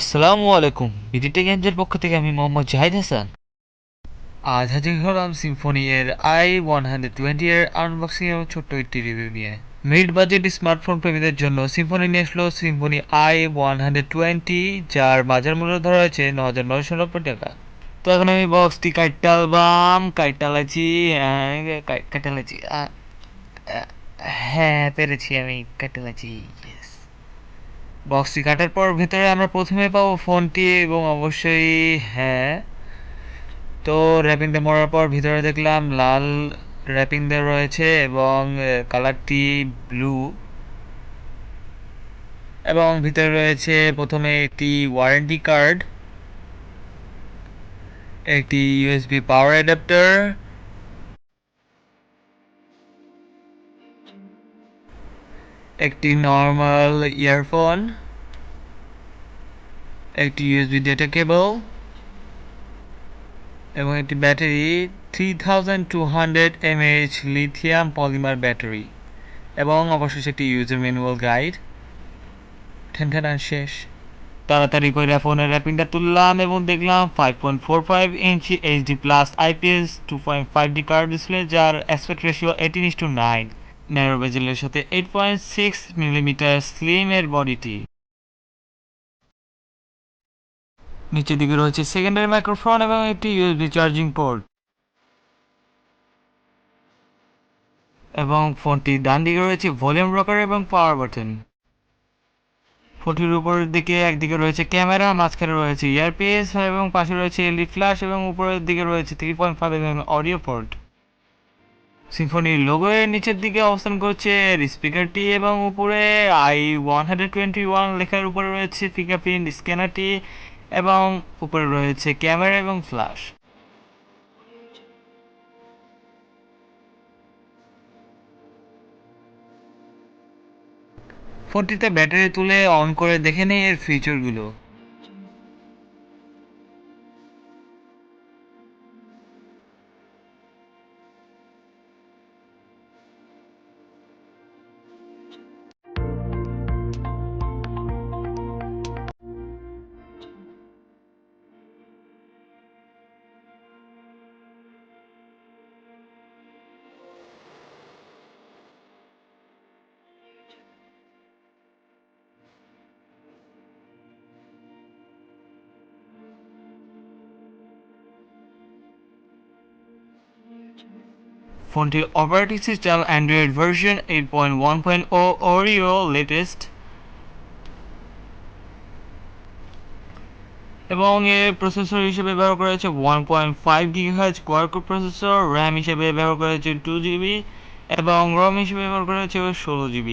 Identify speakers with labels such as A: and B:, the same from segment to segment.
A: আসসালামু আলাইকুম। বিডিটেক এনজের পক্ষ থেকে আমি মোহাম্মদ জাহিদ হাসান। আজ হাজির হলাম সিম্ফনি এর i120 এর আনবক্সিং এবং ছোট্ট একটি রিভিউ নিয়ে। মিড বাজেট স্মার্টফোন প্রেমীদের জন্য সিম্ফনি নিয়ে আসলো সিম্ফনি i120, যার বাজার মূল্য ধরা হয়েছে ৯,৯৯০ টাকা। তো এখন আমি বক্সটি কাইটালাইছি। কাইটালাইছি। হ্যাঁ, পেরেছি, আমি কাইটালাইছি। বক্সটি কাটার পর ভেতরে আমরা প্রথমে পাবো ফোনটি এবং অবশ্যই হ্যাঁ, তো র্যাপিং দিয়ে মরার পর ভিতরে দেখলাম লাল র্যাপিং দিয়ে রয়েছে এবং কালারটি ব্লু, এবং ভিতরে রয়েছে প্রথমে একটি ওয়ারেন্টি কার্ড, একটি ইউএসবি পাওয়ার অ্যাডাপ্টার, একটি নর্মাল ইয়ারফোন, একটি ইউএসবি ডেটা কেবল এবং একটি battery, 3200 mAh lithium polymer battery, এবং অবশেষে একটি ইউজার ম্যানুয়াল গাইড। ঠেনঠেনা শেষ। তাড়াতাড়ি করে ফোনের র্যাপিংটা তুললাম এবং দেখলাম 5.45 ইঞ্চি HD plus IPS 2.5D curve display, যার অ্যাসপেক্ট রেশিও 18:9। ন্যারো বেজেলের সাথে 8.6 মিলিমিটার স্লিম এর বডিটি। নিচের দিকে রয়েছে সেকেন্ডারি মাইক্রোফোন এবং একটি ইউএসবি চার্জিং পোর্ট, এবং ফোনটির ডান দিকে রয়েছে ভলিউম রকার এবং পাওয়ার বাটন। ফোনটির উপরের দিকে একদিকে রয়েছে ক্যামেরা, মাঝখানে রয়েছে ইয়ারপিস এবং পাশে রয়েছে এলইডি ফ্ল্যাশ, এবং উপরের দিকে রয়েছে 3.5 mm অডিও পোর্ট। সিম্ফনির লোগো এর নিচের দিকে অবস্থান করছে এর স্পিকারটি, এবং উপরে i121 লেখার উপরে রয়েছে ফিঙ্গারপ্রিন্ট স্ক্যানারটি, এবং উপরে রয়েছে ক্যামেরা এবং ফ্ল্যাশ। ফোনটিতে ব্যাটারি তুলে অন করে দেখে নেই এর ফিচারগুলো। ফোনটির operating system Android version 8.1.0 Oreo latest, এবং এর প্রসেসর হিসেবে ব্যবহার করা হয়েছে 1.5 GHz কোয়াড-কোর প্রসেসর, র্যাম হিসেবে ব্যবহার করা হয়েছে 2 GB, এবং রম হিসেবে ব্যবহার করা হয়েছে 16 GB।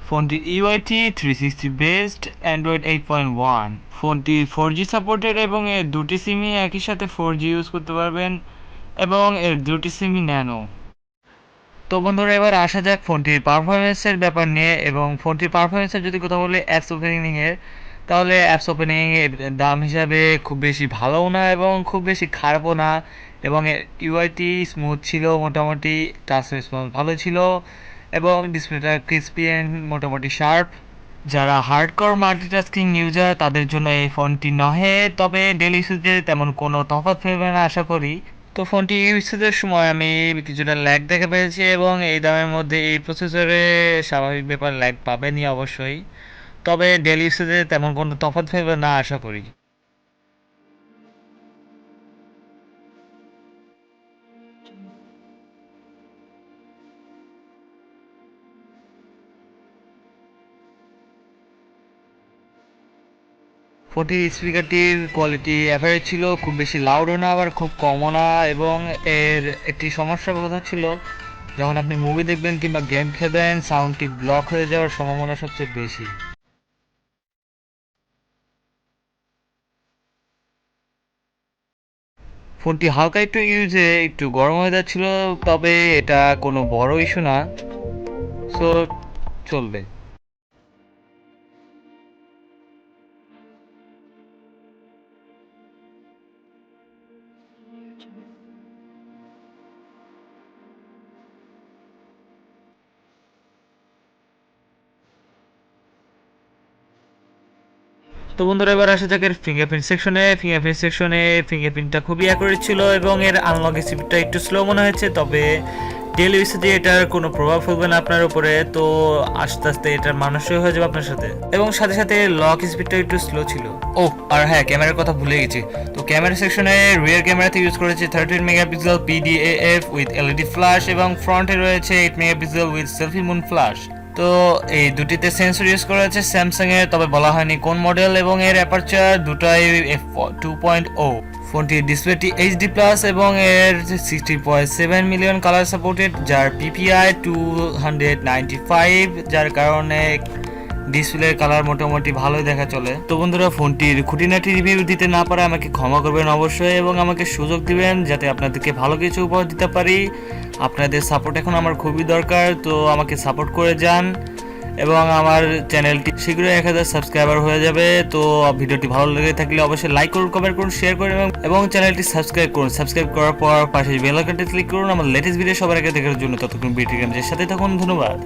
A: ফোনটি ইউআইটি 360 বেসড অ্যান্ড্রয়েড 8.1। ফোনটি 4G সাপোর্টেড এবং এর দুটি সিমই একই সাথে 4G ইউজ করতে পারবেন, এবং এর দুটি সিমই ন্যানো। তো বন্ধুরা, এবার আসা যাক ফোনটির পারফরমেন্সের ব্যাপার নিয়ে, এবং ফোনটির পারফরমেন্সের যদি কথা বলি অ্যাপস ওপেনিংয়ের, তাহলে অ্যাপস ওপেনিং এর দাম হিসাবে খুব বেশি ভালোও না এবং খুব বেশি খারাপও না, এবং ইউআইটি স্মুথ ছিল মোটামুটি, টাচ রেসপন্স ভালো ছিল, এবং ডিসপ্লেটা ক্রিস্পি অ্যান্ড মোটামুটি শার্প। যারা হার্ডকোর মাল্টিটাস্কিং ইউজার তাদের জন্য এই ফোনটি নহে, তবে ডেলি ইউজে তেমন কোনো তফাৎ ফেলবে না আশা করি। তো ফোনটি ইউজের সময় আমি কিছুটা ল্যাগ দেখে পেয়েছি, এবং এই দামের মধ্যে এই প্রসেসরে স্বাভাবিক ব্যাপার ল্যাগ পাবেনই অবশ্যই, তবে ডেলি ইউজে তেমন কোনো তফাৎ ফেলবে না আশা করি। ফোনটির স্পিকারটির কোয়ালিটি অ্যাভারেজ ছিল, খুব বেশি লাউডও না আবার খুব কমও না, এবং এর একটি সমস্যার কথা ছিল, যখন আপনি মুভি দেখবেন কিংবা গেম খেলবেন সাউন্ডটি ব্লক হয়ে যাওয়ার সম্ভাবনা সবচেয়ে বেশি। ফোনটি হালকা একটু ইউজে একটু গরম হয়ে যাচ্ছিল, তবে এটা কোনো বড় ইস্যু না, সো চলবে। তো বন্ধুরা এবার আসা যাক এর ফিঙ্গারপ্রিন্ট সেকশনে ফিঙ্গারপ্রিন্টটা খুবই অ্যাকুরেট ছিল এবং এর আনলক স্পিডটা একটু স্লো মনে হয়েছে, তবে ডেইলি ইউসেজে এটার কোনো প্রভাব ফেলবে না আপনার উপরে, তো আস্তে আস্তে এটার মানুষই হয়ে যাবে আপনার সাথে। এবং সাথে সাথে লক স্পিডটা একটু স্লো ছিল। ও আর হ্যাঁ, ক্যামেরার কথা ভুলে গেছি। তো ক্যামেরা সেকশনে রিয়ার ক্যামেরাতে ইউজ করেছে 13 megapixel PDAF with LED flash এবং ফ্রন্টে রয়েছে 8 megapixel with selfie moon flash. তো এই দুটিতে সেন্সর ইউজ করা হয়েছে স্যামসাং এর, তবে বলা হয়নি কোন মডেল, এবং এর অ্যাপারচার দুটাই f2.0। ফোনটির ডিসপ্লেটি HD+ এবং এর 60.7 মিলিয়ন কালার সাপোর্টেড, যার PPI 295, যার কারণে ডিসপ্লের কালার মোটামুটি ভালোই দেখা চলে। তো বন্ধুরা ফোনটির খুঁটিনাটি রিভিউ দিতে না পারে আমাকে ক্ষমা করবেন অবশ্যই, এবং আমাকে সুযোগ দিবেন যাতে আপনাদেরকে ভালো কিছু উপহার দিতে পারি। আপনাদের সাপোর্ট এখন আমার খুবই দরকার, তো আমাকে সাপোর্ট করে যান এবং আমার চ্যানেলটি শীঘ্রই 1000 সাবস্ক্রাইবার হয়ে যাবে। তো ভিডিওটি ভালো লেগে থাকলে অবশ্যই লাইক করুন, কমেন্ট করুন, শেয়ার করুন এবং চ্যানেলটি সাবস্ক্রাইব করুন। সাবস্ক্রাইব করার পর পাশে বেল আইকনটি ক্লিক করুন আমার লেটেস্ট ভিডিও সবার আগে দেখার জন্য। ততক্ষণ ভিডিওটির সাথে থাকুন, ধন্যবাদ।